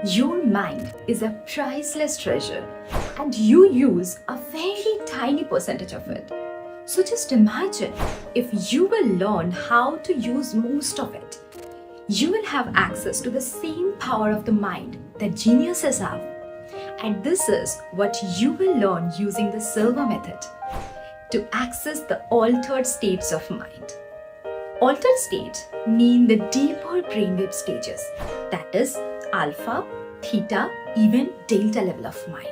Your mind is a priceless treasure and you use a very tiny percentage of it. So just imagine if you will learn how to use most of it. You will have access to the same power of the mind that geniuses have. And this is what you will learn using the Silva method to access the altered states of mind. Altered states mean the deeper brainwave stages, that is alpha, theta, even delta level of mind,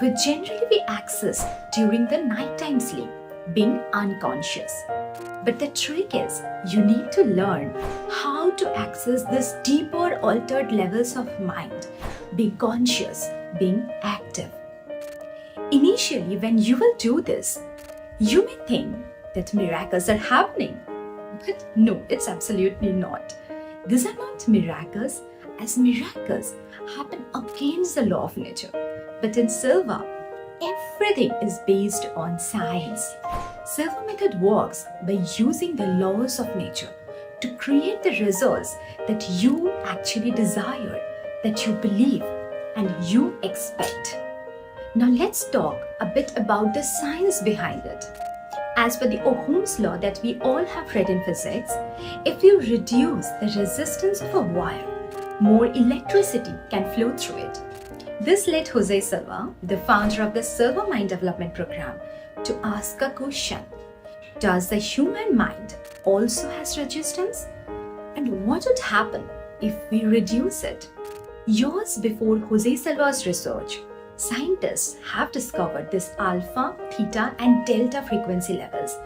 which generally we access during the nighttime sleep, being unconscious. But the trick is you need to learn how to access these deeper altered levels of mind, being conscious, being active. Initially, when you will do this, you may think that miracles are happening. But no, it's absolutely not. These are not miracles, as miracles happen against the law of nature. But in Silva, everything is based on science. Silva method works by using the laws of nature to create the results that you actually desire, that you believe, and you expect. Now let's talk a bit about the science behind it. As per the Ohm's law that we all have read in physics, if you reduce the resistance of a wire, more electricity can flow through it. This led Jose Silva, the founder of the Silva Mind Development Program, to ask a question. Does the human mind also has resistance? And what would happen if we reduce it? Years before Jose Silva's research, scientists have discovered this alpha, theta, and delta frequency levels.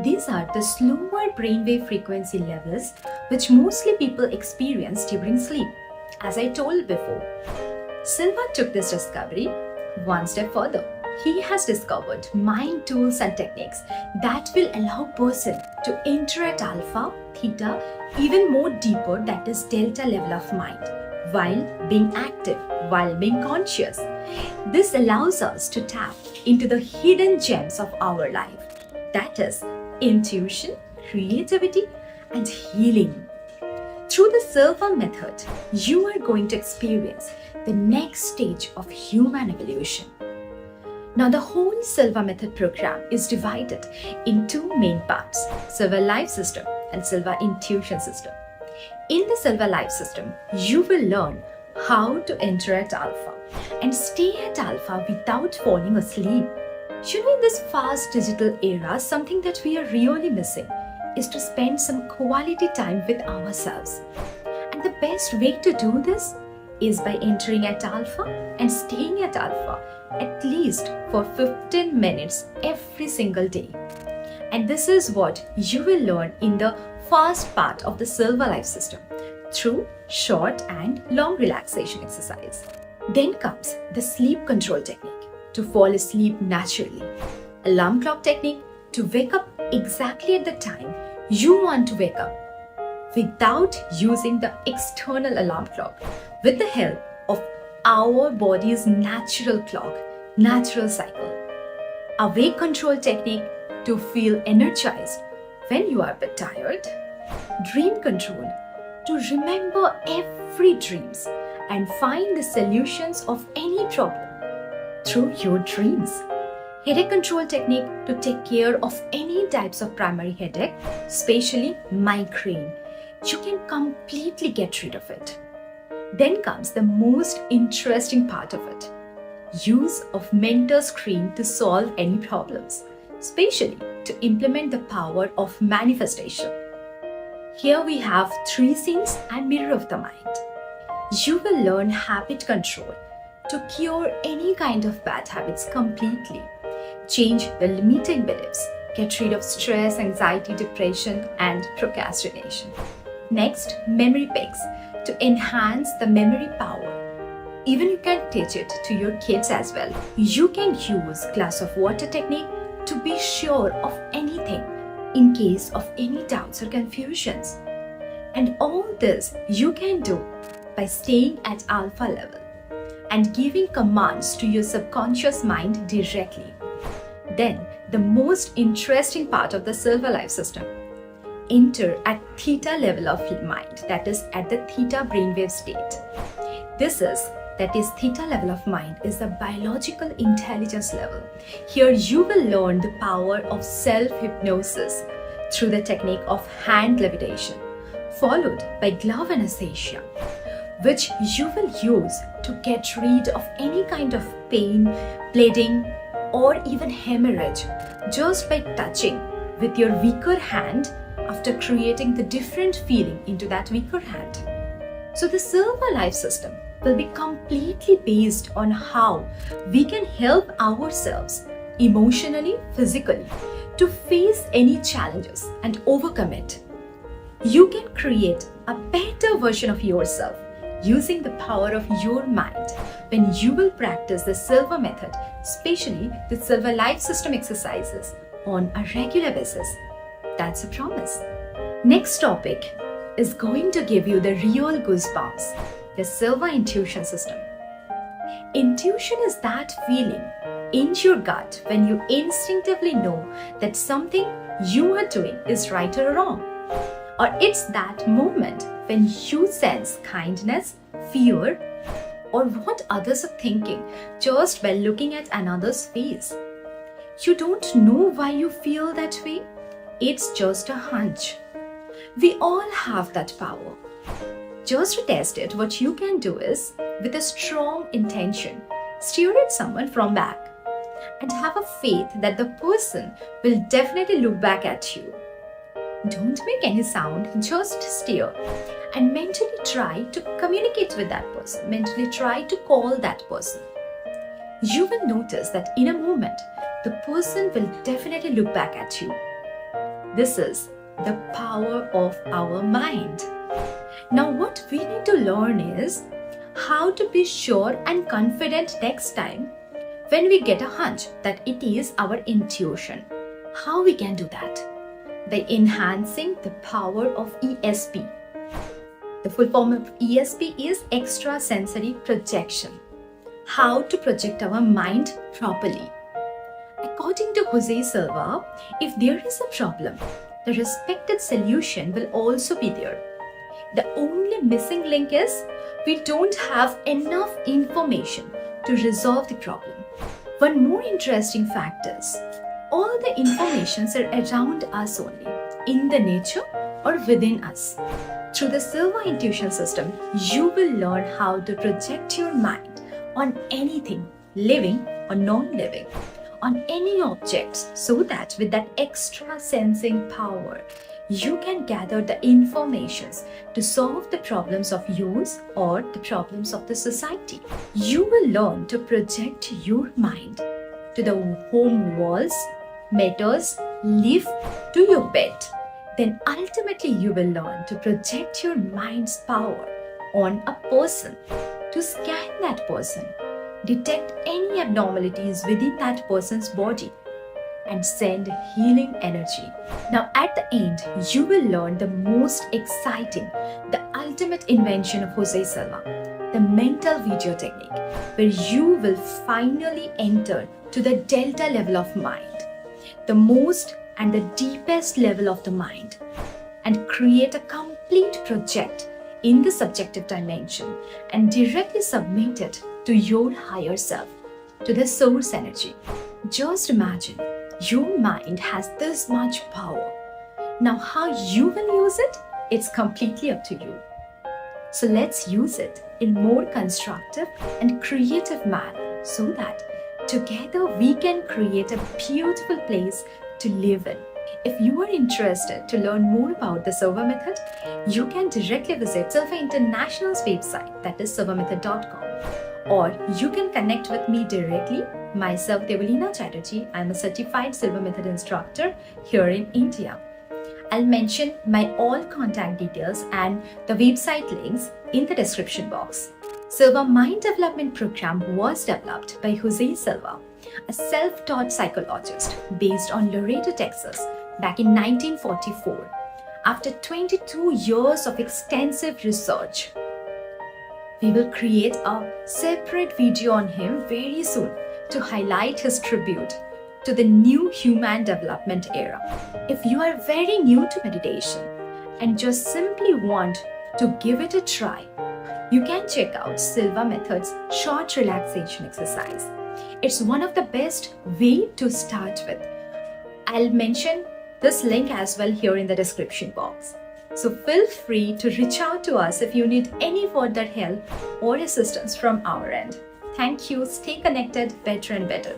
These are the slower brainwave frequency levels which mostly people experience during sleep. As I told before, Silva took this discovery one step further. He has discovered mind tools and techniques that will allow a person to enter at alpha, theta, even more deeper, that is delta level of mind, while being active, while being conscious. This allows us to tap into the hidden gems of our life, that is intuition, creativity, and healing. Through the Silva method, you are going to experience the next stage of human evolution. Now, the whole Silva method program is divided in two main parts, Silva Life System and Silva Intuition System. In the Silva Life System, you will learn how to enter at alpha and stay at alpha without falling asleep. You know, in this fast digital era, something that we are really missing is to spend some quality time with ourselves. And the best way to do this is by entering at alpha and staying at alpha at least for 15 minutes every single day. And this is what you will learn in the first part of the Silva Life System through short and long relaxation exercise. Then comes the sleep control technique to fall asleep naturally, alarm clock technique to wake up exactly at the time you want to wake up without using the external alarm clock, with the help of our body's natural clock, natural cycle. Awake control technique to feel energized when you are a bit tired. Dream control to remember every dreams and find the solutions of any problem through your dreams. Headache control technique to take care of any types of primary headache, especially migraine. You can completely get rid of it. Then comes the most interesting part of it. Use of mentor screen to solve any problems, especially to implement the power of manifestation. Here we have 3 scenes and mirror of the mind. You will learn habit control to cure any kind of bad habits completely, change the limiting beliefs, get rid of stress, anxiety, depression, and procrastination. Next, memory picks to enhance the memory power. Even you can teach it to your kids as well. You can use glass of water technique to be sure of anything in case of any doubts or confusions. And all this you can do by staying at alpha level and giving commands to your subconscious mind directly. Then, the most interesting part of the Silva Life System. Enter at theta level of mind, that is at the theta brainwave state. That is theta level of mind is the biological intelligence level. Here you will learn the power of self-hypnosis through the technique of hand levitation, followed by glove anesthesia, which you will use to get rid of any kind of pain, bleeding, or even hemorrhage just by touching with your weaker hand after creating the different feeling into that weaker hand. So the Silva life system will be completely based on how we can help ourselves emotionally, physically to face any challenges and overcome it. You can create a better version of yourself using the power of your mind when you will practice the Silva method, especially the Silva life system exercises on a regular basis. That's a promise. Next topic is going to give you the real goosebumps, the Silva intuition system. Intuition is that feeling in your gut when you instinctively know that something you are doing is right or wrong. Or it's that moment when you sense kindness, fear, or what others are thinking just by looking at another's face. You don't know why you feel that way. It's just a hunch. We all have that power. Just to test it, what you can do is, with a strong intention, stare at someone from back and have a faith that the person will definitely look back at you. Don't make any sound, just stare and mentally try to communicate with that person, mentally try to call that person. You will notice that in a moment, the person will definitely look back at you. This is the power of our mind. Now what we need to learn is how to be sure and confident next time when we get a hunch that it is our intuition. How we can do that? By enhancing the power of ESP. The full form of ESP is extrasensory projection. How to project our mind properly. According to Jose Silva, if there is a problem, the respected solution will also be there. The only missing link is we don't have enough information to resolve the problem. One more interesting fact is all the informations are around us only, in the nature or within us. Through the Silva intuition system, you will learn how to project your mind on anything, living or non-living, on any objects, so that with that extra sensing power, you can gather the informations to solve the problems of yours or the problems of the society. You will learn to project your mind to the home walls, mirrors, lift, to your bed. Then ultimately you will learn to project your mind's power on a person, to scan that person, detect any abnormalities within that person's body, and send healing energy. Now at the end, you will learn the most exciting, the ultimate invention of Jose Silva, the mental video technique, where you will finally enter to the delta level of mind, the most and the deepest level of the mind, and create a complete project in the subjective dimension and directly submit it to your higher self, to the source energy. Just imagine your mind has this much power. Now how you will use it, it's completely up to you. So let's use it in more constructive and creative manner so that together we can create a beautiful place to live in. If you are interested to learn more about the Silva method, you can directly visit Silva International's website, that is silvabydebalina.com. Or you can connect with me directly, myself Debalina Chatterjee. I'm a certified Silva method instructor here in India. I'll mention my all contact details and the website links in the description box. Silva Mind Development Program was developed by Jose Silva, a self-taught psychologist based on Laredo, Texas, back in 1944. After 22 years of extensive research, we will create a separate video on him very soon to highlight his tribute to the new human development era. If you are very new to meditation and just simply want to give it a try, you can check out Silva Method's short relaxation exercise. It's one of the best way to start with. I'll mention this link as well here in the description box. So feel free to reach out to us if you need any further help or assistance from our end. Thank you. Stay connected, better and better.